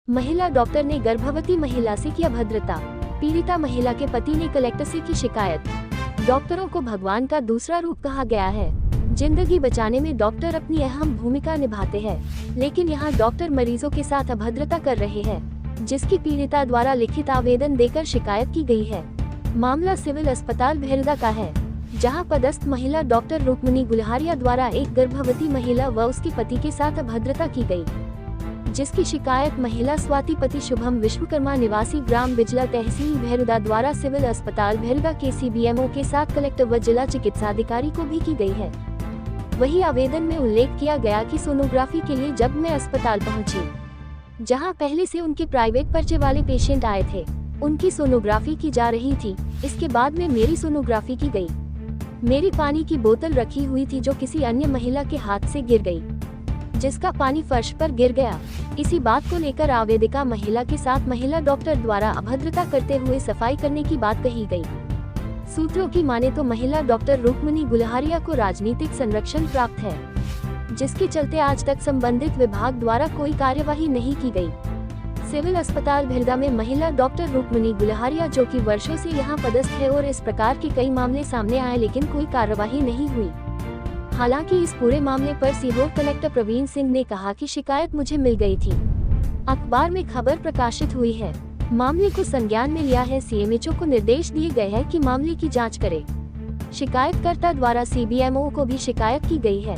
महिला डॉक्टर ने गर्भवती महिला से की अभद्रता। पीड़िता महिला के पति ने कलेक्टर से की शिकायत। डॉक्टरों को भगवान का दूसरा रूप कहा गया है। जिंदगी बचाने में डॉक्टर अपनी अहम भूमिका निभाते हैं, लेकिन यहाँ डॉक्टर मरीजों के साथ अभद्रता कर रहे हैं, जिसकी पीड़िता द्वारा लिखित आवेदन देकर शिकायत की गई है। मामला सिविल अस्पताल भेरदा का है, जहां पदस्थ महिला डॉक्टर रुक्मणी गुलहारिया द्वारा एक गर्भवती महिला व उसके पति के साथ अभद्रता की गई, जिसकी शिकायत महिला स्वाति पति शुभम विश्वकर्मा निवासी ग्राम बिजला तहसील भेरदा द्वारा सिविल अस्पताल भेरदा के सीबीएमओ के साथ कलेक्टर व जिला चिकित्साधिकारी को भी की गई है। वही आवेदन में उल्लेख किया गया कि सोनोग्राफी के लिए जब मैं अस्पताल पहुंची, जहां पहले से उनके प्राइवेट पर्चे वाले पेशेंट आए थे, उनकी सोनोग्राफी की जा रही थी। इसके बाद में मेरी सोनोग्राफी की गई। मेरी पानी की बोतल रखी हुई थी जो किसी अन्य महिला के हाथ से गिर गई, जिसका पानी फर्श पर गिर गया। इसी बात को लेकर आवेदिका महिला के साथ महिला डॉक्टर द्वारा अभद्रता करते हुए सफाई करने की बात कही गई। सूत्रों की माने तो महिला डॉक्टर रुक्मणी गुलहारिया को राजनीतिक संरक्षण प्राप्त है, जिसके चलते आज तक संबंधित विभाग द्वारा कोई कार्यवाही नहीं की गई। सिविल अस्पताल भेरदा में महिला डॉक्टर रुक्मणी गुलहारिया, जो कि वर्षों से यहां पदस्थ है, और इस प्रकार के कई मामले सामने आए, लेकिन कोई कार्यवाही नहीं हुई। हालांकि इस पूरे मामले पर सीहोर कलेक्टर प्रवीण सिंह ने कहा कि शिकायत मुझे मिल गई थी। अखबार में खबर प्रकाशित हुई है। मामले को संज्ञान में लिया है। सीएमएचओ को निर्देश दिए गए हैं कि मामले की जांच करे। शिकायतकर्ता द्वारा सीबीएमओ को भी शिकायत की गई है।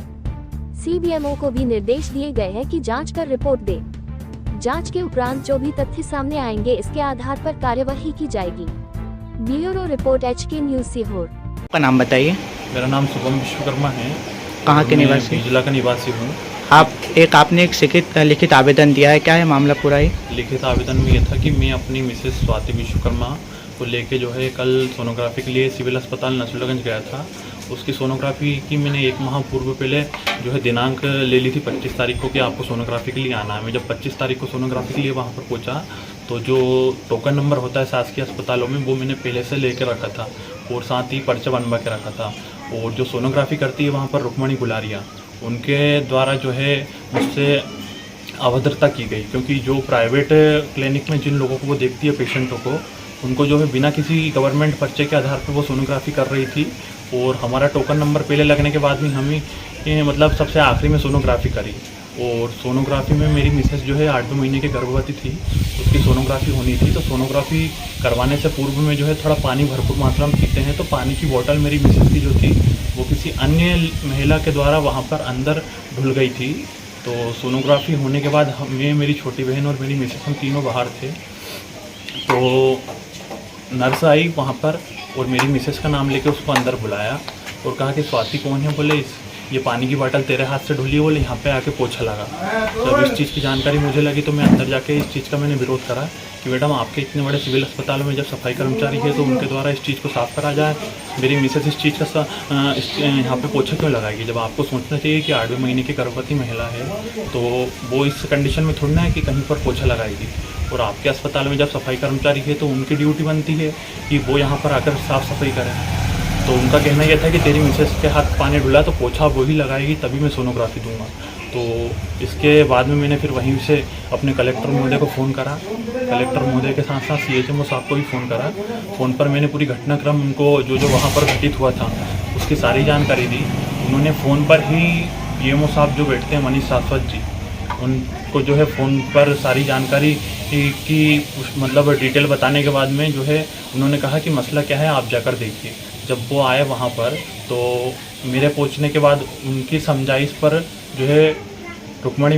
सीबीएमओ को भी निर्देश दिए गए हैं कि जांच कर रिपोर्ट दे। जांच के उपरांत जो भी तथ्य सामने आएंगे, इसके आधार पर कार्यवाही की जाएगी। Bureau report HK news Sehore. आपका नाम बताइए। मेरा नाम शुभम विश्वकर्मा है। कहाँ के निवासी? बिजला का निवासी हूँ। आपने एक लिखित आवेदन दिया है, क्या है मामला पूरा? ही लिखित आवेदन में यह था कि मैं अपनी मिसेस स्वाति विश्वकर्मा को लेके जो है कल सोनोग्राफी के लिए सिविल अस्पताल नसरुल्लागंज गया था। उसकी सोनोग्राफी की मैंने एक माह पूर्व पहले जो है दिनांक ले ली थी 25 तारीख को कि आपको सोनोग्राफी के लिए आना है। मैं जब 25 तारीख को सोनोग्राफी के लिए वहाँ पर पहुँचा तो जो टोकन नंबर होता है शासकीय अस्पतालों में, वो मैंने पहले से लेकर रखा था और साथ ही पर्चा बनवा के रखा था। और जो सोनोग्राफी करती है वहाँ पर रुक्मणी गुलहारिया, उनके द्वारा जो है मुझसे अभद्रता की गई, क्योंकि जो प्राइवेट क्लिनिक में जिन लोगों को वो देखती है पेशेंटों को, उनको जो है बिना किसी गवर्नमेंट पर्चे के आधार पर वो सोनोग्राफी कर रही थी। और हमारा टोकन नंबर पहले लगने के बाद में हमें मतलब सबसे आखिरी में सोनोग्राफी करी। और सोनोग्राफी में मेरी मिसेस जो है 8-2 महीने की गर्भवती थी, उसकी सोनोग्राफी होनी थी। तो सोनोग्राफी करवाने से पूर्व में जो है थोड़ा पानी भरपूर मात्रा में पीते हैं, तो पानी की बोतल मेरी मिसेस की जो थी वो किसी अन्य महिला के द्वारा वहाँ पर अंदर धुल गई थी। तो सोनोग्राफी होने के बाद मैं, मेरी छोटी बहन और मेरी मिसेस, हम तीनों बाहर थे। तो नर्स आई वहाँ पर और मेरी मिसेस का नाम लेके उसको अंदर बुलाया और कहा कि स्वाति कौन है? बोले ये पानी की बोतल तेरे हाथ से ढुली है। बोले यहाँ पे आके पोछा लगा। जब इस चीज़ की जानकारी मुझे लगी तो मैं अंदर जाके इस चीज़ का मैंने विरोध करा कि मैडम आपके इतने बड़े सिविल अस्पतालों में जब सफाई कर्मचारी है तो उनके द्वारा इस चीज़ को साफ़ करा जाए। मेरी मिसेस इस चीज़ का यहाँ पे पोछा क्यों लगाएगी? जब आपको सोचना चाहिए कि 8वें महीने की गर्भवती महिला है तो वो इस कंडीशन में थोड़ी ना है कि कहीं पर पोछा लगाएगी। और आपके अस्पताल में जब सफाई कर्मचारी है तो उनकी ड्यूटी बनती है कि वो यहाँ पर आकर साफ़ सफाई करें। तो उनका कहना यह था कि तेरी मिसेस के हाथ पानी डुला तो पोछा वही लगाएगी, तभी मैं सोनोग्राफी दूंगा। तो इसके बाद में मैंने फिर वहीं से अपने कलेक्टर महोदय को फ़ोन करा। कलेक्टर महोदय के साथ साथ CHMO साहब को भी फ़ोन करा। फ़ोन पर मैंने पूरी घटनाक्रम उनको जो वहाँ पर घटित हुआ था उसकी सारी जानकारी दी। उन्होंने फ़ोन पर ही PMO साहब जो बैठते हैं मनीष शाश्वत जी, उनको जो है फ़ोन पर सारी जानकारी की मतलब डिटेल बताने के बाद में जो है उन्होंने कहा कि मसला क्या है आप जाकर देखिए। जब वो आए वहाँ पर तो मेरे पहुँचने के बाद उनकी समझाइश पर जो है रुक्मणी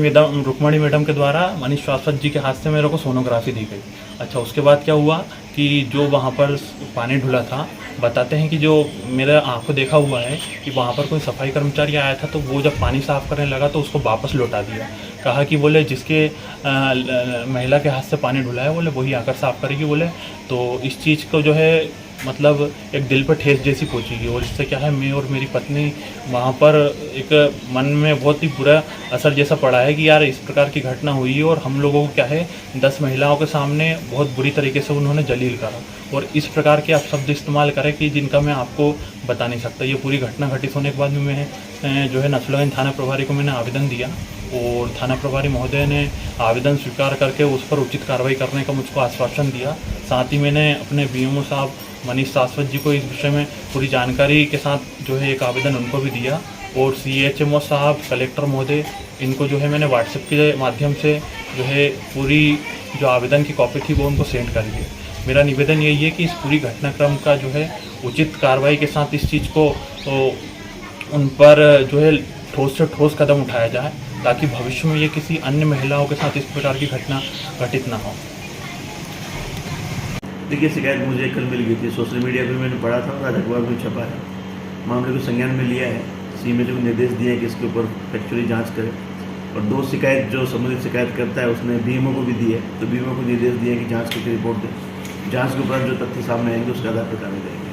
मैडम के द्वारा मनीष शाश्वत जी के हाथ से मेरे को सोनोग्राफी दी गई। अच्छा, उसके बाद क्या हुआ कि जो वहाँ पर पानी ढुला था, बताते हैं कि जो मेरे आंखों देखा हुआ है कि वहाँ पर कोई सफाई कर्मचारी आया था तो वो जब पानी साफ़ करने लगा तो उसको वापस लौटा दिया। कहा कि बोले जिसके महिला के हाथ से पानी ढुला है बोले वही आकर साफ़ करेगी। बोले तो इस चीज़ को जो है मतलब एक दिल पर ठेस जैसी पहुंचेगी। और इससे क्या है, मैं और मेरी पत्नी वहाँ पर एक मन में बहुत ही बुरा असर जैसा पड़ा है कि यार इस प्रकार की घटना हुई है और हम लोगों को क्या है 10 महिलाओं के सामने बहुत बुरी तरीके से उन्होंने जलील करा और इस प्रकार के आप शब्द इस्तेमाल करें कि जिनका मैं आपको बता नहीं सकता। ये पूरी घटना घटित होने के बाद में मैं जो है नसरुल्लागंज थाना प्रभारी को मैंने आवेदन दिया और थाना प्रभारी महोदय ने आवेदन स्वीकार करके उस पर उचित कार्रवाई करने का मुझको आश्वासन दिया। साथ ही मैंने अपने बीएमओ साहब मनीष शाश्वत जी को इस विषय में पूरी जानकारी के साथ जो है एक आवेदन उनको भी दिया और CHMO साहब, कलेक्टर महोदय, इनको जो है मैंने व्हाट्सएप के माध्यम से जो है पूरी जो आवेदन की कॉपी थी वो उनको सेंड कर दी। मेरा निवेदन यही है कि इस पूरी घटनाक्रम का जो है उचित कार्रवाई के साथ इस चीज़ को उन पर जो है ठोस से ठोस कदम उठाया जाए ताकि भविष्य में ये किसी अन्य महिलाओं के साथ इस प्रकार की घटना घटित ना हो। देखिए, शिकायत मुझे कल मिल गई थी, सोशल मीडिया पर मैंने पढ़ा था और आज अखबार में छपा है। मामले को संज्ञान में लिया है, CMHO को निर्देश दिए हैं कि इसके ऊपर फैक्चुअली जांच करें और 2 शिकायत जो संबंधित शिकायत करता है उसने BMO को भी दी है, तो BMO को निर्देश दिए कि जांच करके रिपोर्ट दें। जांच के उपरांत जो तथ्य सामने आएंगे उसके आधार पर कार्रवाई करेंगे।